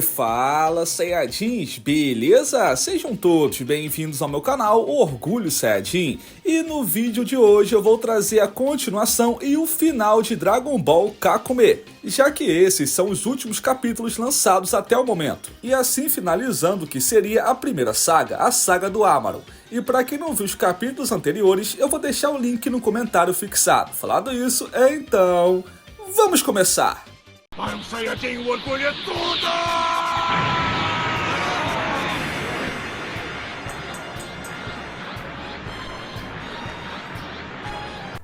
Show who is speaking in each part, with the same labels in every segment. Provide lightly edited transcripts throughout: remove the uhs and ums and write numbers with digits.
Speaker 1: Fala Saiyajins, beleza? Sejam todos bem-vindos ao meu canal Orgulho Saiyajin. E no vídeo de hoje eu vou trazer a continuação e o final de Dragon Ball Kakume, já que esses são os últimos capítulos lançados até o momento. E assim finalizando o que seria a primeira saga, a saga do Amaron. E para quem não viu os capítulos anteriores, eu vou deixar o link no comentário fixado. Falado isso, então vamos começar!
Speaker 2: Para um Saiyajin, o orgulho é tudo!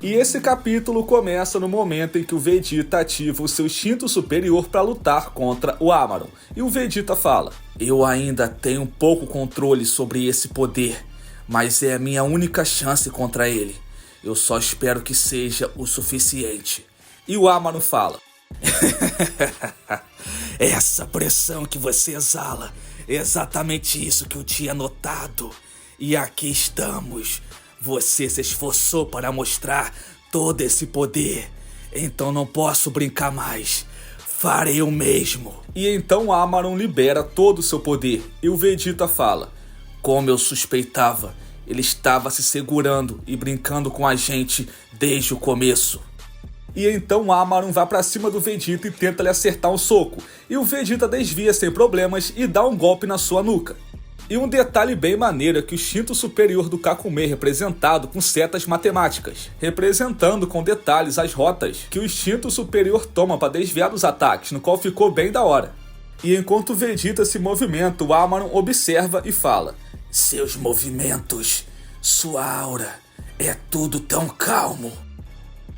Speaker 1: E esse capítulo começa no momento em que o Vegeta ativa o seu instinto superior para lutar contra o Amaron. E o Vegeta fala: "Eu ainda tenho pouco controle sobre esse poder, mas é a minha única chance contra ele. Eu só espero que seja o suficiente." E o Amaron fala: "Essa pressão que você exala é exatamente isso que eu tinha notado. E aqui estamos. Você se esforçou para mostrar todo esse poder. Então não posso brincar mais. Farei o mesmo." E então Amaron libera todo o seu poder. E o Vegeta fala: "Como eu suspeitava, ele estava se segurando e brincando com a gente desde o começo." E então Amaron vai pra cima do Vegeta e tenta lhe acertar um soco. E o Vegeta desvia sem problemas e dá um golpe na sua nuca. E um detalhe bem maneiro é que o instinto superior do Kakume é representado com setas matemáticas, representando com detalhes as rotas que o instinto superior toma para desviar dos ataques, no qual ficou bem da hora. E enquanto o Vegeta se movimenta, o Amaron observa e fala: "Seus movimentos, sua aura, é tudo tão calmo."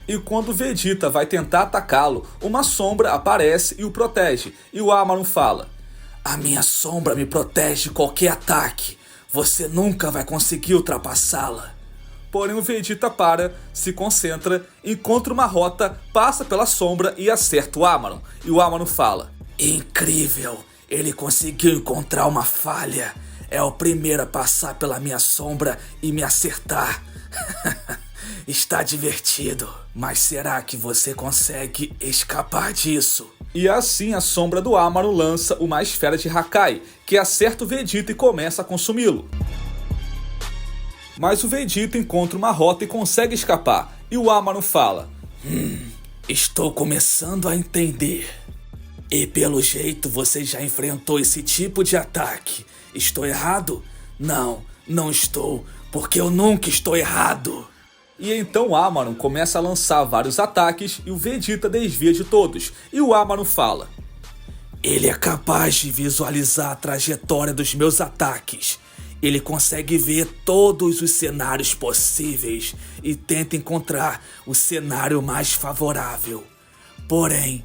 Speaker 1: E quando o Vegeta vai tentar atacá-lo, uma sombra aparece e o protege. E o Amaron fala: "A minha sombra me protege de qualquer ataque. Você nunca vai conseguir ultrapassá-la." Porém o Vegeta se concentra, encontra uma rota, passa pela sombra e acerta o Amaron. E o Amaron fala: "Incrível, ele conseguiu encontrar uma falha. É o primeiro a passar pela minha sombra e me acertar." Está divertido, mas será que você consegue escapar disso? E assim a sombra do Amaron lança uma esfera de Hakai, que acerta o Vegeta e começa a consumi-lo. Mas o Vegeta encontra uma rota e consegue escapar, e o Amaron fala: "Estou começando a entender. E pelo jeito você já enfrentou esse tipo de ataque. Estou errado? Não, não estou, porque eu nunca estou errado." E então Amaron começa a lançar vários ataques e o Vegeta desvia de todos. E o Amaron fala: "Ele é capaz de visualizar a trajetória dos meus ataques. Ele consegue ver todos os cenários possíveis e tenta encontrar o cenário mais favorável. Porém,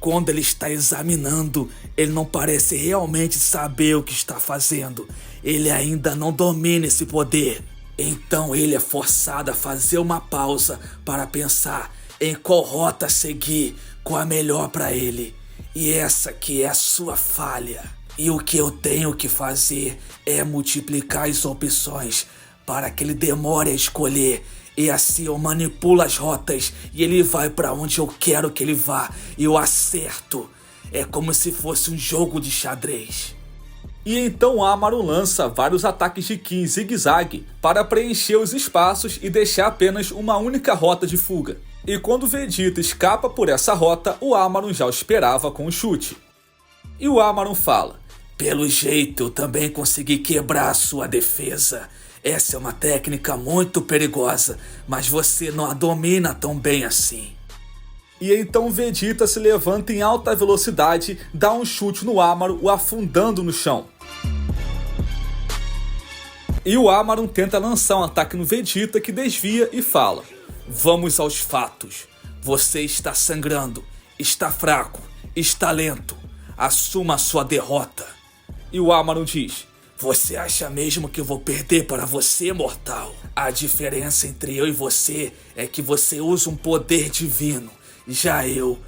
Speaker 1: quando ele está examinando, ele não parece realmente saber o que está fazendo. Ele ainda não domina esse poder. Então ele é forçado a fazer uma pausa para pensar em qual rota seguir, qual a melhor para ele. E essa que é a sua falha. E o que eu tenho que fazer é multiplicar as opções para que ele demore a escolher. E assim eu manipulo as rotas e ele vai para onde eu quero que ele vá. E eu acerto. É como se fosse um jogo de xadrez." E então Amaron lança vários ataques de Ki em zigue-zague para preencher os espaços e deixar apenas uma única rota de fuga. E quando Vegeta escapa por essa rota, o Amaron já o esperava com um chute. E o Amaron fala: "Pelo jeito eu também consegui quebrar a sua defesa. Essa é uma técnica muito perigosa, mas você não a domina tão bem assim." E então Vegeta se levanta em alta velocidade, dá um chute no Amaron, o afundando no chão. E o Amaron tenta lançar um ataque no Vegeta, que desvia e fala: "Vamos aos fatos. Você está sangrando, está fraco, está lento. Assuma a sua derrota." E o Amaron diz: "Você acha mesmo que eu vou perder para você, mortal? A diferença entre eu e você é que você usa um poder divino. Já eu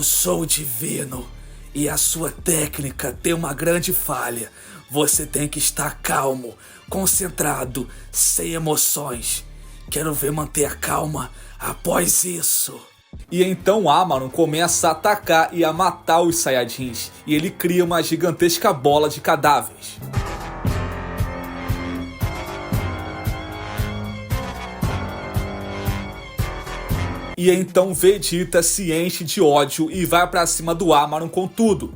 Speaker 1: sou divino. E a sua técnica tem uma grande falha. Você tem que estar calmo, concentrado, sem emoções. Quero ver manter a calma após isso." E então Amaron começa a atacar e a matar os Saiyajins, e ele cria uma gigantesca bola de cadáveres. E então Vegeta se enche de ódio e vai pra cima do Amaron com tudo.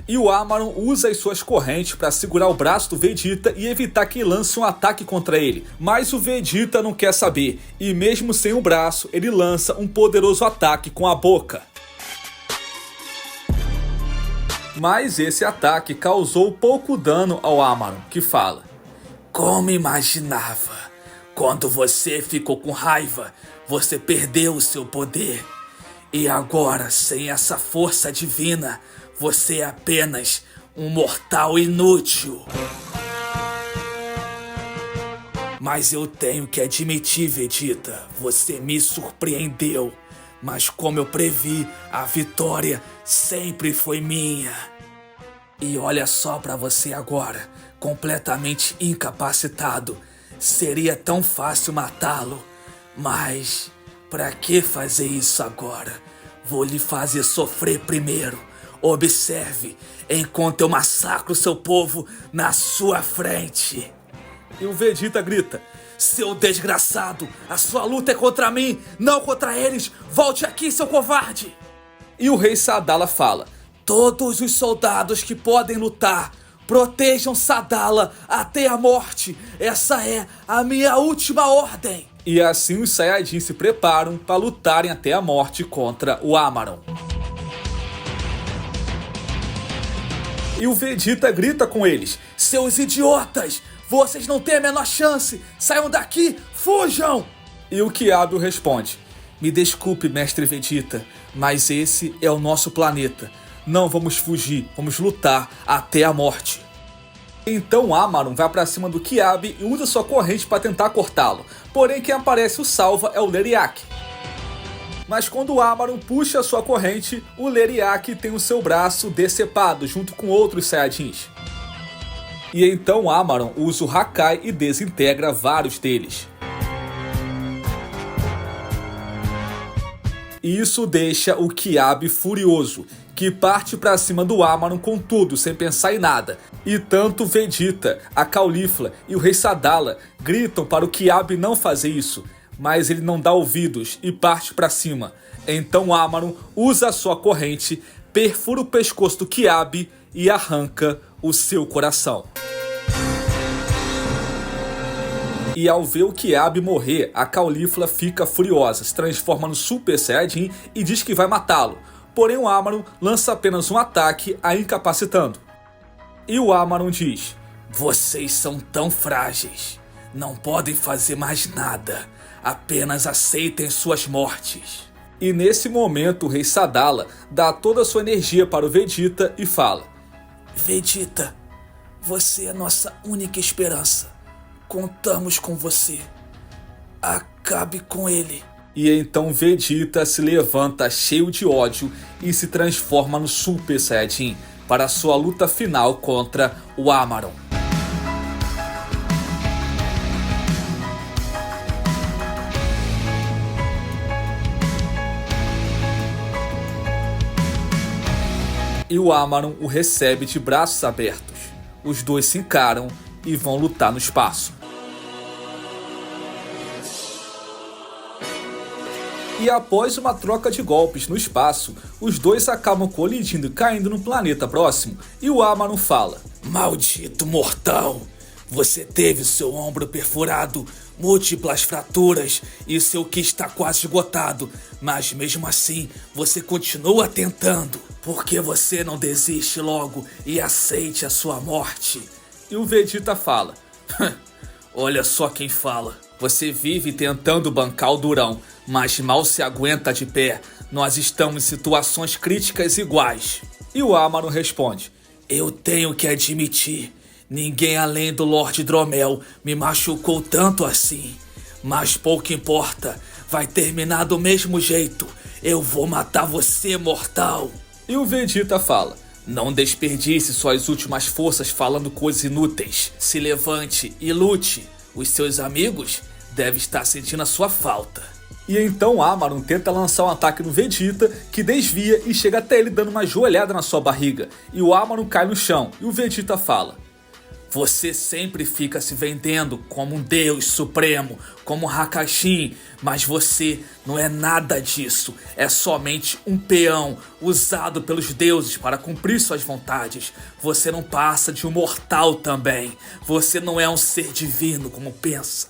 Speaker 1: E o Amaron usa as suas correntes para segurar o braço do Vegeta e evitar que lance um ataque contra ele. Mas o Vegeta não quer saber, e mesmo sem o braço, ele lança um poderoso ataque com a boca. Mas esse ataque causou pouco dano ao Amaron, que fala: "Como imaginava, quando você ficou com raiva, você perdeu o seu poder. E agora, sem essa força divina, você é apenas um mortal inútil." Mas eu tenho que admitir, Vegeta, você me surpreendeu. Mas como eu previ, a vitória sempre foi minha. E olha só pra você agora, completamente incapacitado. Seria tão fácil matá-lo. Mas pra que fazer isso agora? Vou lhe fazer sofrer primeiro. Observe, enquanto eu massacro seu povo na sua frente. E o Vegeta grita: "Seu desgraçado, a sua luta é contra mim, não contra eles. Volte aqui, seu covarde." E o Rei Sadala fala: "Todos os soldados que podem lutar, protejam Sadala até a morte. Essa é a minha última ordem." E assim os Saiyajins se preparam para lutarem até a morte contra o Amaron. E o Vegeta grita com eles: "Seus idiotas! Vocês não têm a menor chance! Saiam daqui! Fujam!" E o Kiabi responde: "Me desculpe, mestre Vegeta, mas esse é o nosso planeta. Não vamos fugir, vamos lutar até a morte." Então Amaron vai pra cima do Kiabi e usa sua corrente para tentar cortá-lo. Porém, quem aparece o salva é o Leriak. Mas quando o Amaron puxa a sua corrente, o Leriak tem o seu braço decepado junto com outros Saiyajins. E então Amaron usa o Hakai e desintegra vários deles. Isso deixa o Kiabi furioso, que parte pra cima do Amaron com tudo, sem pensar em nada. E tanto Vegeta, a Caulifla e o Rei Sadala gritam para o Kiabi não fazer isso, mas ele não dá ouvidos e parte pra cima. Então Amaron usa a sua corrente, perfura o pescoço do Kiabi e arranca o seu coração. E ao ver o Kiabi morrer, a Caulifla fica furiosa, se transforma no Super Saiyajin e diz que vai matá-lo. Porém o Amaron lança apenas um ataque, a incapacitando. E o Amaron diz: "Vocês são tão frágeis, não podem fazer mais nada, apenas aceitem suas mortes." E nesse momento o Rei Sadala dá toda a sua energia para o Vegeta e fala: "Vegeta, você é nossa única esperança. Contamos com você. Acabe com ele." E então Vegeta se levanta cheio de ódio e se transforma no Super Saiyajin para sua luta final contra o Amaron. E o Amaron o recebe de braços abertos. Os dois se encaram e vão lutar no espaço. E após uma troca de golpes no espaço, os dois acabam colidindo e caindo no planeta próximo. E o Amaron fala: "Maldito mortal! Você teve seu ombro perfurado, múltiplas fraturas e seu ki está quase esgotado. Mas mesmo assim, você continua tentando. Por que você não desiste logo e aceite a sua morte?" E o Vegeta fala: "Olha só quem fala. Você vive tentando bancar o durão, mas mal se aguenta de pé. Nós estamos em situações críticas iguais." E o Amaron responde: "Eu tenho que admitir, ninguém além do Lord Dromel me machucou tanto assim. Mas pouco importa, vai terminar do mesmo jeito. Eu vou matar você, mortal." E o Vegeta fala: "Não desperdice suas últimas forças falando coisas inúteis. Se levante e lute. Os seus amigos devem estar sentindo a sua falta." E então Amaron tenta lançar um ataque no Vegeta, que desvia e chega até ele dando uma joelhada na sua barriga. E o Amaron cai no chão e o Vegeta fala: você sempre fica se vendendo como um deus supremo, como um Hakashin, mas você não é nada disso. É somente um peão usado pelos deuses para cumprir suas vontades. Você não passa de um mortal também. Você não é um ser divino como pensa.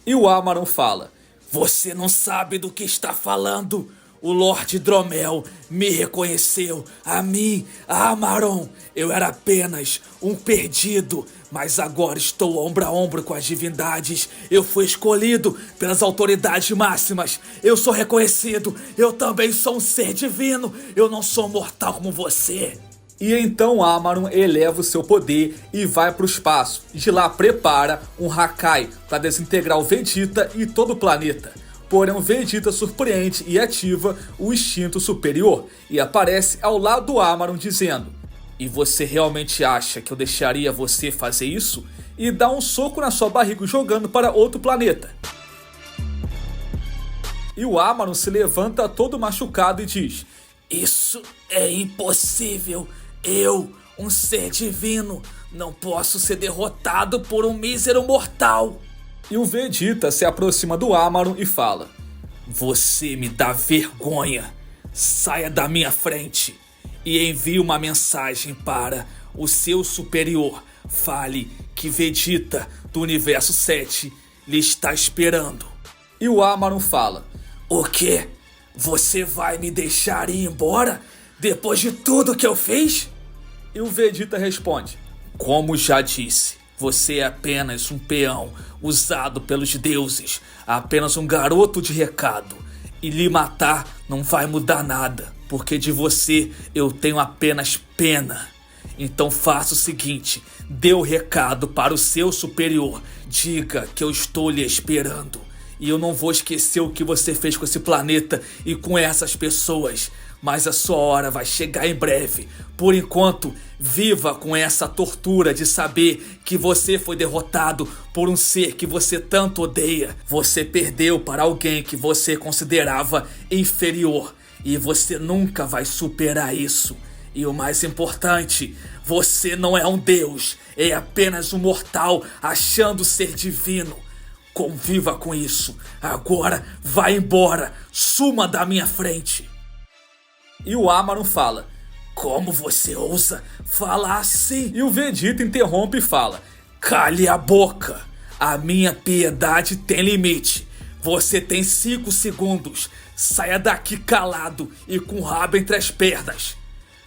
Speaker 1: E o Amaron fala: você não sabe do que está falando. O Lorde Dromel me reconheceu, a mim, a Amaron. Eu era apenas um perdido, mas agora estou ombro a ombro com as divindades. Eu fui escolhido pelas autoridades máximas. Eu sou reconhecido, eu também sou um ser divino. Eu não sou mortal como você. E então Amaron eleva o seu poder e vai para o espaço. De lá prepara um Hakai para desintegrar o Vegeta e todo o planeta. Porém o Vegeta surpreende e ativa o instinto superior e aparece ao lado do Amaron dizendo: e você realmente acha que eu deixaria você fazer isso? E dá um soco na sua barriga jogando para outro planeta. E o Amaron se levanta todo machucado e diz: isso é impossível. Eu, um ser divino, não posso ser derrotado por um mísero mortal. E o Vegeta se aproxima do Amaron e fala: você me dá vergonha. Saia da minha frente e envie uma mensagem para o seu superior. Fale que Vegeta do Universo 7 lhe está esperando. E o Amaron fala: o quê? Você vai me deixar ir embora depois de tudo que eu fiz? E o Vegeta responde: como já disse, você é apenas um peão usado pelos deuses, apenas um garoto de recado. E lhe matar não vai mudar nada, porque de você eu tenho apenas pena. Então faça o seguinte, dê o recado para o seu superior, diga que eu estou lhe esperando. E eu não vou esquecer o que você fez com esse planeta e com essas pessoas. Mas a sua hora vai chegar em breve. Por enquanto, viva com essa tortura de saber que você foi derrotado por um ser que você tanto odeia. Você perdeu para alguém que você considerava inferior. E você nunca vai superar isso. E o mais importante, você não é um deus. É apenas um mortal achando ser divino. Conviva com isso. Agora vá embora. Suma da minha frente. E o Amaron fala: como você ousa falar assim? E o Vegeta interrompe e fala: cale a boca. A minha piedade tem limite. Você tem 5 segundos. Saia daqui calado e com o rabo entre as pernas.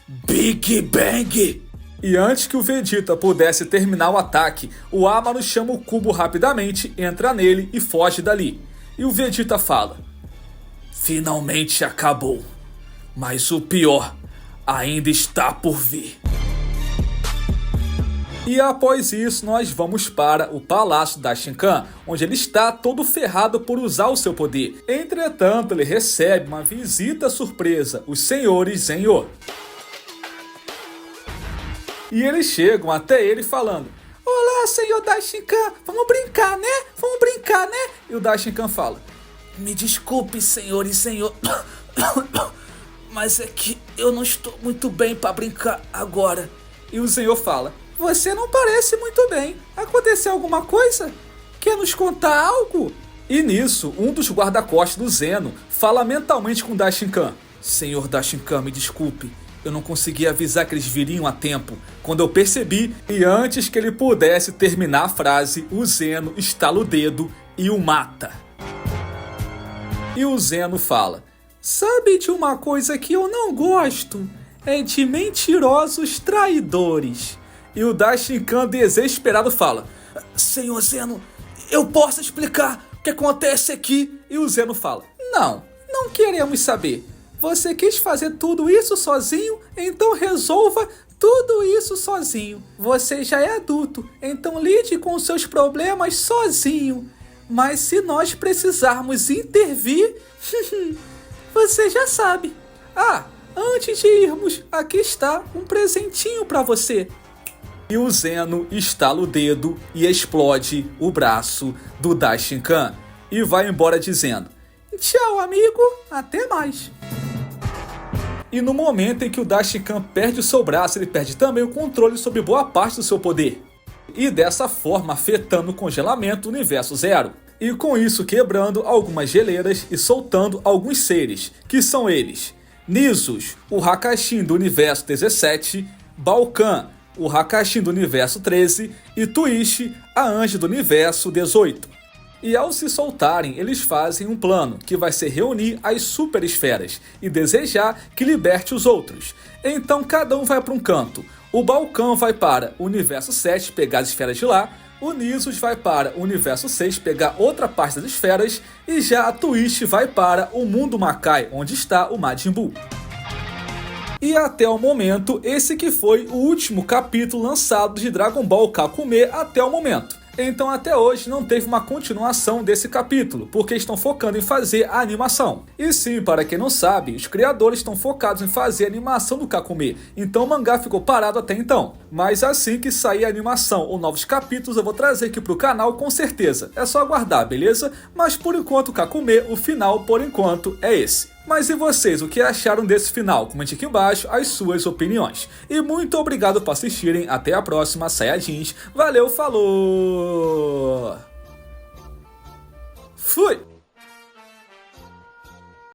Speaker 1: Big Bang! E antes que o Vegeta pudesse terminar o ataque, o Amaron chama o cubo rapidamente, entra nele e foge dali. E o Vegeta fala: finalmente acabou. Mas o pior ainda está por vir. E após isso nós vamos para o Palácio da Shinkan, onde ele está todo ferrado por usar o seu poder. Entretanto, ele recebe uma visita surpresa, os senhores Zenyo. E eles chegam até ele falando: olá, senhor Daishinkan, vamos brincar, né? Vamos brincar, né? E o Daishinkan fala: me desculpe, senhores Zenyo, mas é que eu não estou muito bem para brincar agora. E o Zenyo fala: você não parece muito bem. Aconteceu alguma coisa? Quer nos contar algo? E nisso, um dos guarda-costas do Zeno fala mentalmente com Daishinkan: senhor Daishinkan, me desculpe. Eu não consegui avisar que eles viriam a tempo. Quando eu percebi, e antes que ele pudesse terminar a frase, o Zeno estala o dedo e o mata. E o Zeno fala: sabe de uma coisa que eu não gosto? É de mentirosos traidores. E o Daishinkan desesperado fala: senhor Zeno, eu posso explicar o que acontece aqui? E o Zeno fala: não queremos saber. Você quis fazer tudo isso sozinho, então resolva tudo isso sozinho. Você já é adulto, então lide com os seus problemas sozinho. Mas se nós precisarmos intervir, você já sabe. Ah, antes de irmos, aqui está um presentinho para você. E o Zeno estala o dedo e explode o braço do Daishinkan e vai embora dizendo: Tchau, amigo. Até mais. E no momento em que o Dashikan perde o seu braço, ele perde também o controle sobre boa parte do seu poder. E dessa forma afetando o congelamento do universo Zero. E com isso quebrando algumas geleiras e soltando alguns seres, que são eles: Nisus, o Hakashin do universo 17, Balkan, o Hakashin do universo 13 e Twitch, a Anjo do universo 18. E ao se soltarem, eles fazem um plano, que vai ser reunir as super esferas e desejar que liberte os outros. Então cada um vai para um canto. O Balkan vai para o universo 7 pegar as esferas de lá, o Nisus vai para o universo 6 pegar outra parte das esferas, e já a Twitch vai para o mundo Makai, onde está o Majin Buu. E até o momento, esse que foi o último capítulo lançado de Dragon Ball Kakume até o momento. Então até hoje não teve uma continuação desse capítulo, porque estão focando em fazer a animação. E sim, para quem não sabe, os criadores estão focados em fazer a animação do Kakume, então o mangá ficou parado até então. Mas assim que sair a animação ou novos capítulos eu vou trazer aqui pro canal com certeza, é só aguardar, beleza? Mas por enquanto o Kakume, o final por enquanto é esse. Mas e vocês, o que acharam desse final? Comente aqui embaixo as suas opiniões. E muito obrigado por assistirem, até a próxima, Saiyajins. Valeu, falou! Fui!